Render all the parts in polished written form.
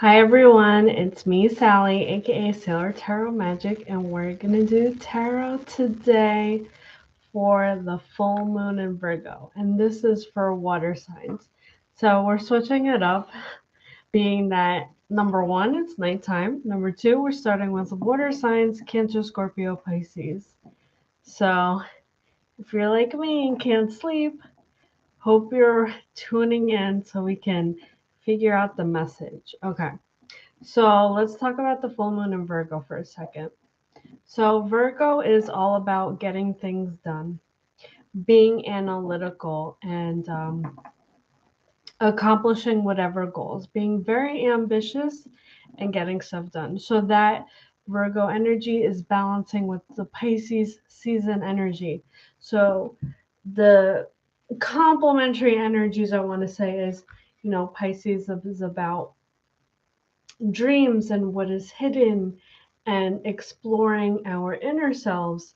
Hi everyone, it's me, Sally, aka Sailor Tarot Magic, and we're gonna do tarot today for the full moon in Virgo, and this is for water signs. So we're switching it up, being that number one, it's nighttime. Number two, we're starting with water signs, Cancer, Scorpio, Pisces. So if you're like me and can't sleep, hope you're tuning in so we can figure out the message. Okay. So let's talk about the full moon in Virgo for a second. So, Virgo is all about getting things done, being analytical, and accomplishing whatever goals, being very ambitious and getting stuff done. So, that Virgo energy is balancing with the Pisces season energy. So, the complementary energies I want to say is, Pisces is about dreams and what is hidden and exploring our inner selves.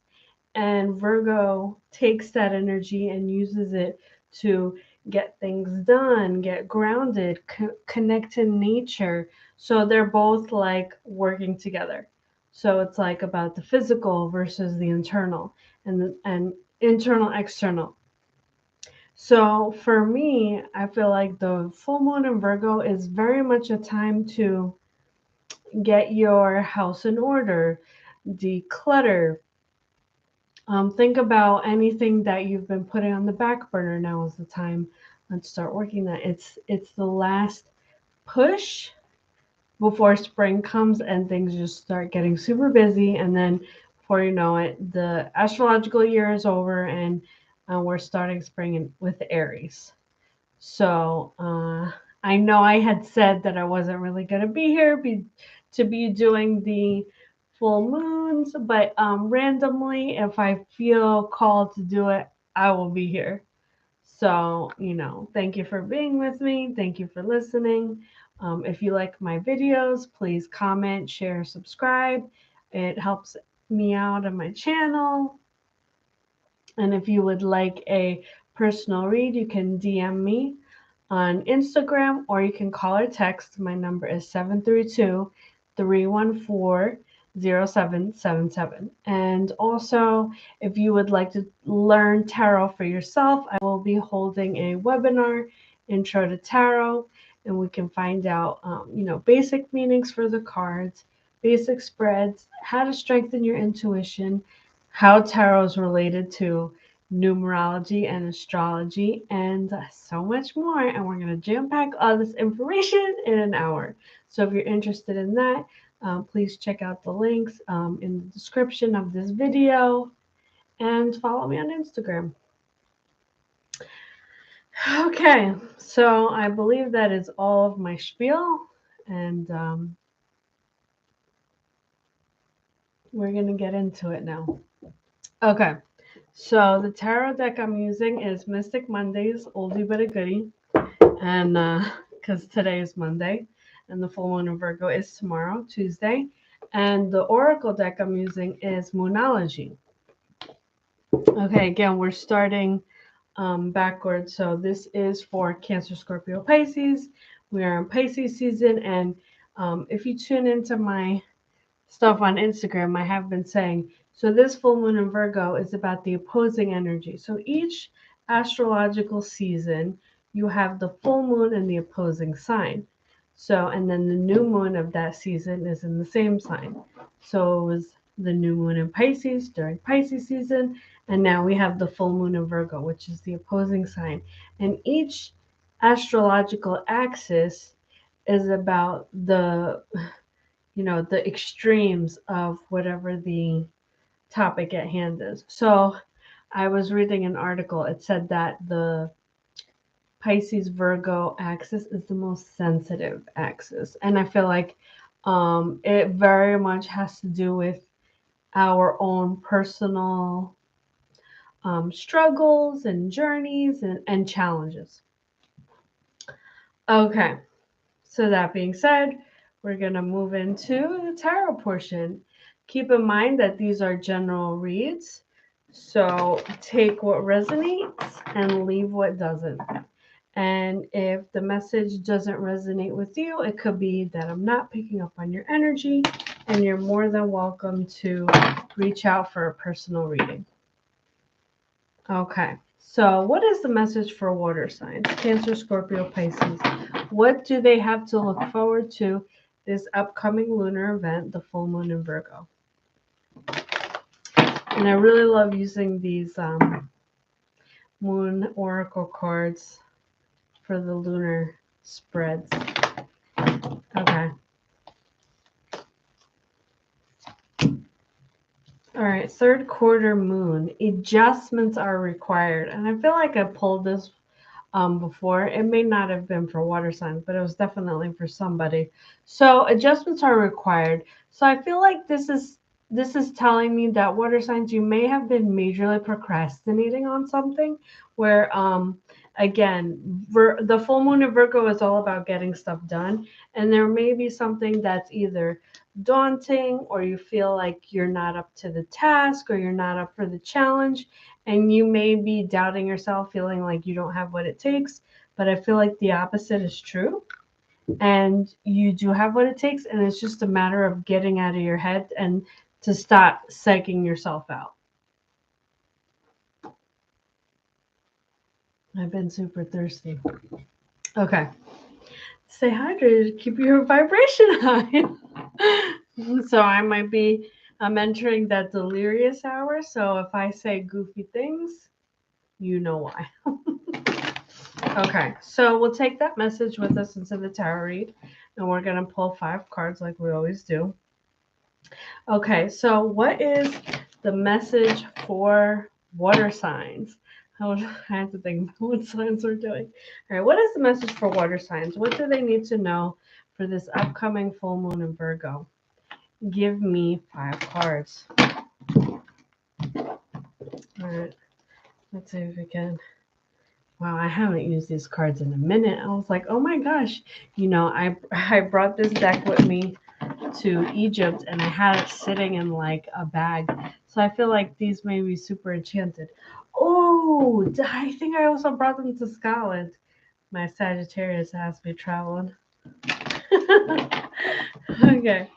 And Virgo takes that energy and uses it to get things done, get grounded, connect to nature. So they're both like working together. So it's like about the physical versus the internal and internal external. So for me, I feel like the full moon in Virgo is very much a time to get your house in order, declutter. Think about anything that you've been putting on the back burner. Now is the time. Let's start working that. It's the last push before spring comes and things just start getting super busy. And then before you know it, the astrological year is over and we're starting spring with Aries. So I know I had said that I wasn't really going to be here to be doing the full moons, but randomly, if I feel called to do it, I will be here. So, thank you for being with me. Thank you for listening. If you like my videos, please comment, share, subscribe. It helps me out on my channel. And if you would like a personal read, you can DM me on Instagram or you can call or text. My number is 732-314-0777. And also, if you would like to learn tarot for yourself, I will be holding a webinar, Intro to Tarot, and we can find out, basic meanings for the cards, basic spreads, how to strengthen your intuition, how tarot is related to numerology and astrology, and so much more. And we're going to jam pack all this information in an hour. So if you're interested in that, please check out the links in the description of this video and follow me on Instagram. Okay, so I believe that is all of my spiel, and we're going to get into it now. Okay. So the tarot deck I'm using is Mystic Monday's Oldie But a Goodie, and because today is Monday, and the full moon in Virgo is tomorrow, Tuesday, and the Oracle deck I'm using is Moonology. Okay, again, we're starting backwards. So this is for Cancer, Scorpio, Pisces. We are in Pisces season, and if you tune into my stuff on Instagram, I have been saying, so this full moon in Virgo is about the opposing energy. So each astrological season, you have the full moon in the opposing sign. So, and then the new moon of that season is in the same sign. So it was the new moon in Pisces during Pisces season, and now we have the full moon in Virgo, which is the opposing sign. And each astrological axis is about the extremes of whatever the topic at hand is. So I was reading an article. It said that the Pisces Virgo axis is the most sensitive axis. And I feel like it very much has to do with our own personal struggles and journeys and challenges. Okay, so that being said, we're going to move into the tarot portion. Keep in mind that these are general reads, so take what resonates and leave what doesn't. And if the message doesn't resonate with you, it could be that I'm not picking up on your energy, and you're more than welcome to reach out for a personal reading. Okay, so what is the message for water signs? Cancer, Scorpio, Pisces. What do they have to look forward to this upcoming lunar event, the full moon in Virgo? And I really love using these moon oracle cards for the lunar spreads. Okay. All right, third quarter moon. Adjustments are required. And I feel like I pulled this before. It may not have been for water signs, but it was definitely for somebody. So adjustments are required. So I feel like this is telling me that water signs, you may have been majorly procrastinating on something where again, the full moon of Virgo is all about getting stuff done, and there may be something that's either daunting, or you feel like you're not up to the task, or you're not up for the challenge, and you may be doubting yourself, feeling like you don't have what it takes. But I feel like the opposite is true, and you do have what it takes, and it's just a matter of getting out of your head and to stop psyching yourself out. I've been super thirsty. Okay. Stay hydrated, keep your vibration high. So I might be, I'm entering that delirious hour. So if I say goofy things, you know why. Okay, so we'll take that message with us into the tarot read, and we're going to pull 5 cards like we always do. Okay, so what is the message for water signs? I have to think about what signs we're doing. All right, what is the message for water signs? What do they need to know for this upcoming full moon in Virgo? Give me 5 cards. All right, let's see if we can. Wow, I haven't used these cards in a minute. I was like, oh my gosh, I brought this deck with me to Egypt, and I had it sitting in like a bag. So I feel like these may be super enchanted. Oh, I think I also brought them to Scotland. My Sagittarius has me traveling. Okay.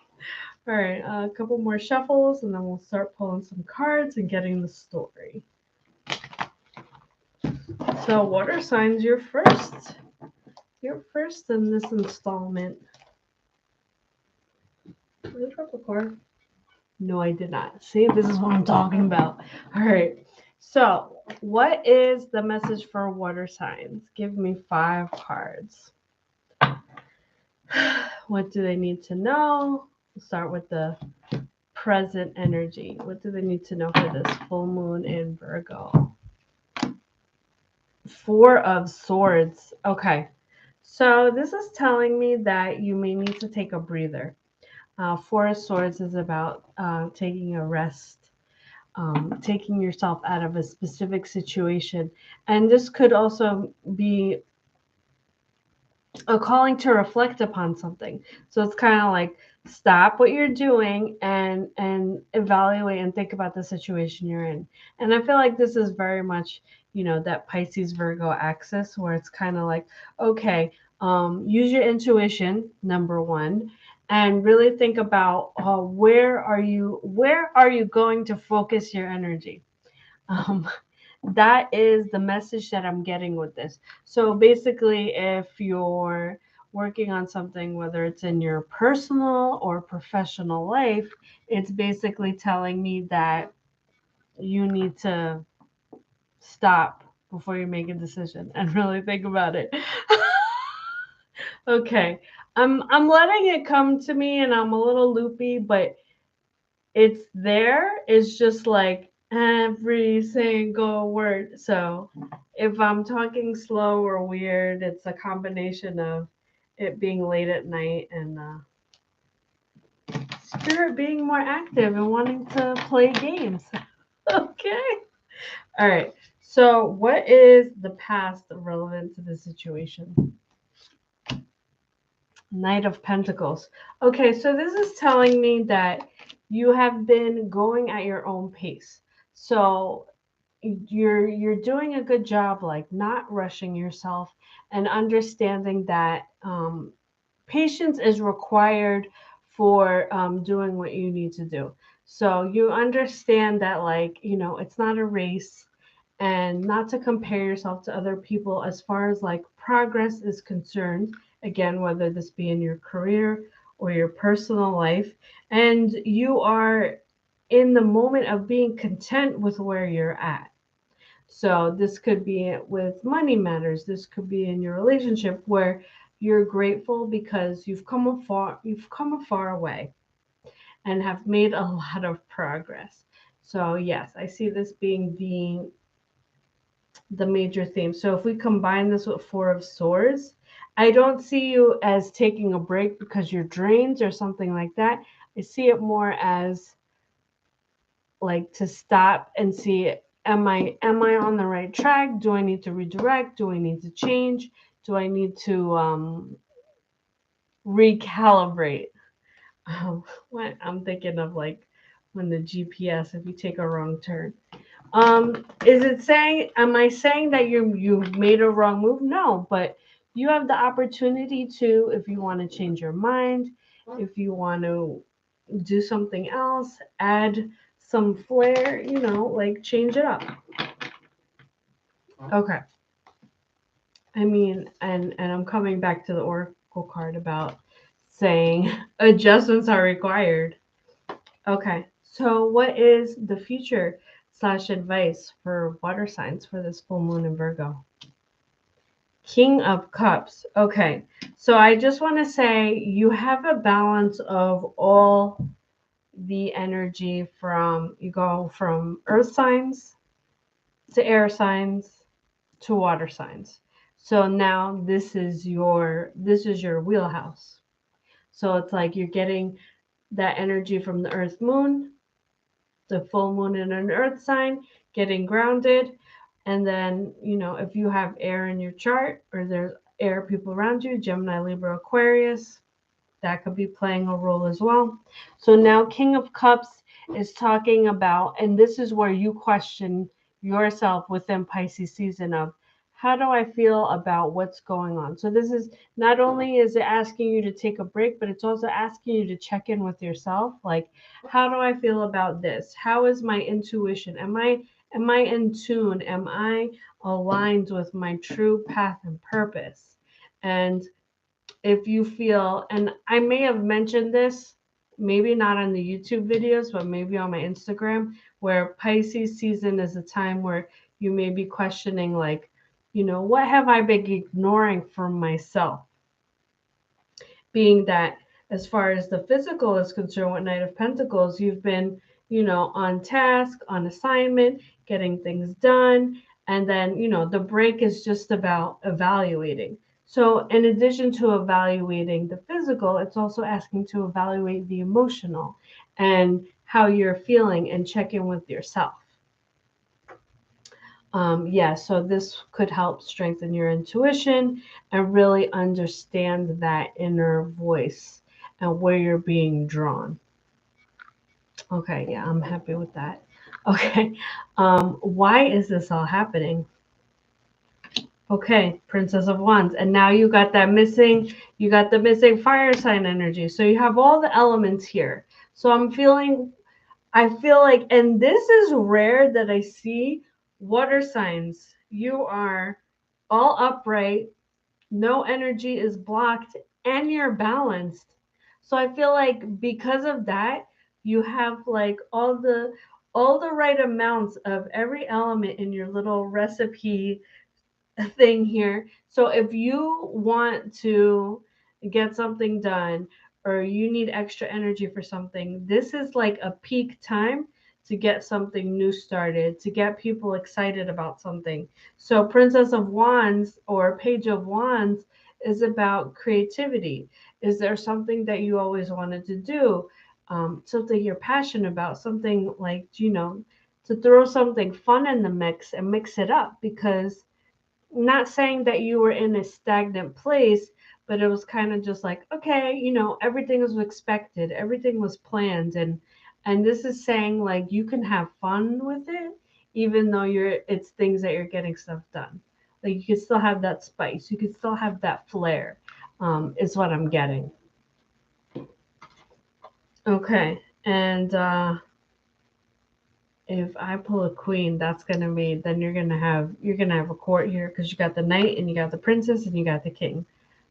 All right. A couple more shuffles, and then we'll start pulling some cards and getting the story. So, water signs, you're first. You're first in this installment. Did I drop a card? No, I did not. See, this is what I'm talking about. All right. So, what is the message for water signs? Give me 5 cards. What do they need to know? We'll start with the present energy. What do they need to know for this full moon in Virgo? 4 of Swords. Okay. So, this is telling me that you may need to take a breather. 4 of Swords is about taking a rest, taking yourself out of a specific situation. And this could also be a calling to reflect upon something. So it's kind of like stop what you're doing and evaluate and think about the situation you're in. And I feel like this is very much, that Pisces Virgo axis, where it's kind of like, okay, use your intuition, number one, and really think about where are you going to focus your energy. Um, that is the message that I'm getting with this. So basically, if you're working on something, whether it's in your personal or professional life, it's basically telling me that you need to stop before you make a decision and really think about it. Okay. I'm letting it come to me, and I'm a little loopy, but it's there. It's just like every single word. So if I'm talking slow or weird, it's a combination of it being late at night and spirit being more active and wanting to play games. Okay. All right. So what is the past relevant to the situation? Knight of Pentacles. Okay, so this is telling me that you have been going at your own pace. So you're doing a good job, like not rushing yourself and understanding that patience is required for doing what you need to do. So you understand that, like, it's not a race, and not to compare yourself to other people as far as like progress is concerned. Again, whether this be in your career or your personal life, and you are in the moment of being content with where you're at. So this could be with money matters. This could be in your relationship where you're grateful because you've come a far way and have made a lot of progress. So yes, I see this being the major theme. So if we combine this with Four of Swords, I don't see you as taking a break because you're drained or something like that. I see it more as like to stop and see, am I on the right track? Do I need to redirect? Do I need to change? Do I need to recalibrate? What I'm thinking of, like when the GPS, if you take a wrong turn. Is it saying, am I saying that you made a wrong move? No, but you have the opportunity to, if you want to change your mind, if you want to do something else, add some flair, like change it up. Okay. I mean, and I'm coming back to the oracle card about saying adjustments are required. Okay. So what is the future slash advice for water signs for this full moon in Virgo? King of Cups. Okay. So I just want to say you have a balance of all the energy from, you go from earth signs to air signs to water signs. So now this is your wheelhouse. So it's like you're getting that energy from the earth moon, the full moon in an earth sign, getting grounded. And then, if you have air in your chart or there's air people around you, Gemini, Libra, Aquarius, that could be playing a role as well. So now King of Cups is talking about, and this is where you question yourself within Pisces season of, how do I feel about what's going on? So this is not only is it asking you to take a break, but it's also asking you to check in with yourself. Like, how do I feel about this? How is my intuition? Am I in tune? Am I aligned with my true path and purpose? And if you feel, and I may have mentioned this, maybe not on the YouTube videos, but maybe on my Instagram, where Pisces season is a time where you may be questioning, like, what have I been ignoring from myself? Being that, as far as the physical is concerned, with Knight of Pentacles, you've been, on task, on assignment, getting things done. And then, the break is just about evaluating. So, in addition to evaluating the physical, it's also asking to evaluate the emotional and how you're feeling and check in with yourself. Yeah, so this could help strengthen your intuition and really understand that inner voice and where you're being drawn. Okay, yeah, I'm happy with that. Okay, why is this all happening? Okay, Princess of Wands, and now you got the missing fire sign energy. So you have all the elements here. So I feel like, and this is rare that I see water signs. You are all upright, no energy is blocked, and you're balanced. So I feel like because of that, you have like all the right amounts of every element in your little recipe thing here. So if you want to get something done or you need extra energy for something, this is like a peak time to get something new started, to get people excited about something. So Princess of Wands or Page of Wands is about creativity. Is there something that you always wanted to do? Something you're passionate about, something like, to throw something fun in the mix and mix it up, because not saying that you were in a stagnant place, but it was kind of just like, okay, everything was expected, everything was planned, and this is saying like you can have fun with it, even though it's things that you're getting stuff done. Like you could still have that spice. You could still have that flair, is what I'm getting. Okay. And if I pull a queen, that's gonna be then you're gonna have a court here because you got the knight and you got the princess and you got the king.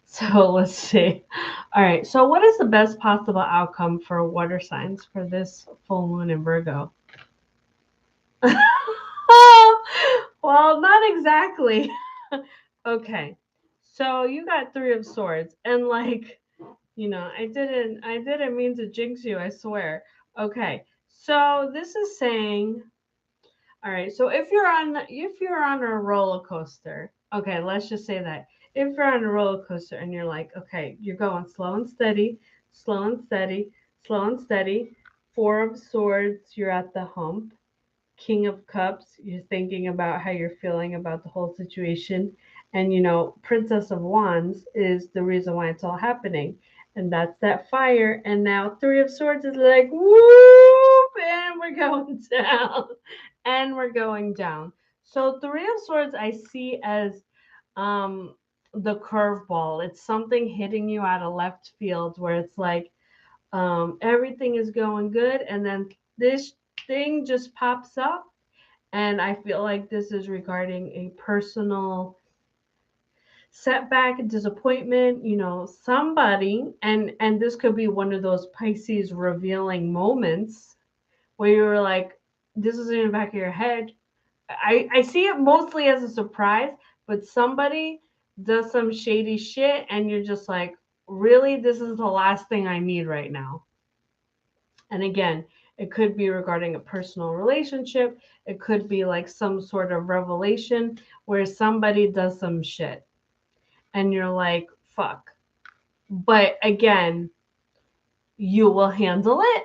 So let's see. All right. So what is the best possible outcome for water signs for this full moon in Virgo? Well, not exactly. Okay. So you got three of swords and like, I didn't mean to jinx you, I swear. Okay. So this is saying, all right, so if you're on a roller coaster, okay, let's just say that. If you're on a roller coaster and you're like, okay, you're going slow and steady, slow and steady, slow and steady, four of swords, you're at the hump. King of Cups, you're thinking about how you're feeling about the whole situation. And, Princess of Wands is the reason why it's all happening. And that's that fire. And now Three of Swords is like, whoop, and we're going down. And we're going down. So Three of Swords I see as um the curveball. It's something hitting you out of left field where it's like everything is going good and then this thing just pops up, and I feel like this is regarding a personal setback, disappointment, somebody, and this could be one of those Pisces revealing moments where you're like, this is in the back of your head. I see it mostly as a surprise, but somebody does some shady shit and you're just like, really, this is the last thing I need right now. And again, it could be regarding a personal relationship. It could be like some sort of revelation where somebody does some shit and you're like, fuck. But again, you will handle it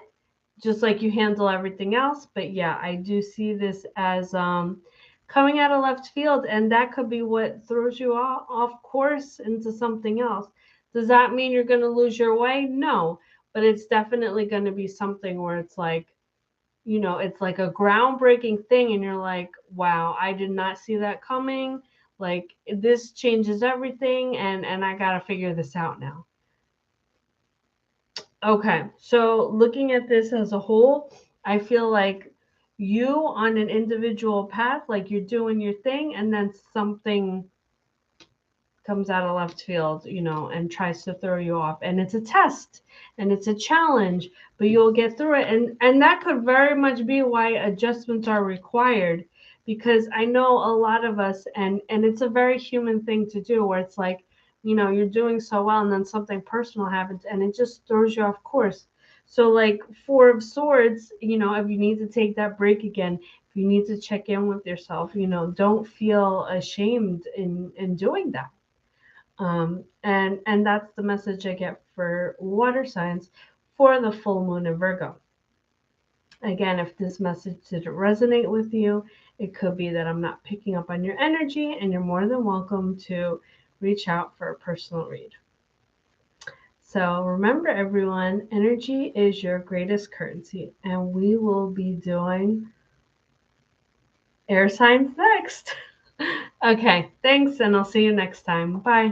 just like you handle everything else. But yeah, I do see this as coming out of left field, and that could be what throws you off course into something else. Does that mean you're going to lose your way? No, but it's definitely going to be something where it's like, it's like a groundbreaking thing, and you're like, wow, I did not see that coming. Like this changes everything, and I got to figure this out now. Okay, so looking at this as a whole, I feel like you on an individual path, like you're doing your thing, and then something comes out of left field, and tries to throw you off. And it's a test and it's a challenge, but you'll get through it. And that could very much be why adjustments are required, because I know a lot of us, and it's a very human thing to do, where it's like, you're doing so well and then something personal happens and it just throws you off course. So like Four of Swords, if you need to take that break again, if you need to check in with yourself, don't feel ashamed in doing that. And that's the message I get for water signs for the full moon in Virgo. Again, if this message didn't resonate with you, it could be that I'm not picking up on your energy, and you're more than welcome to reach out for a personal read. So remember, everyone, energy is your greatest currency, and we will be doing air signs next. Okay, thanks, and I'll see you next time. Bye.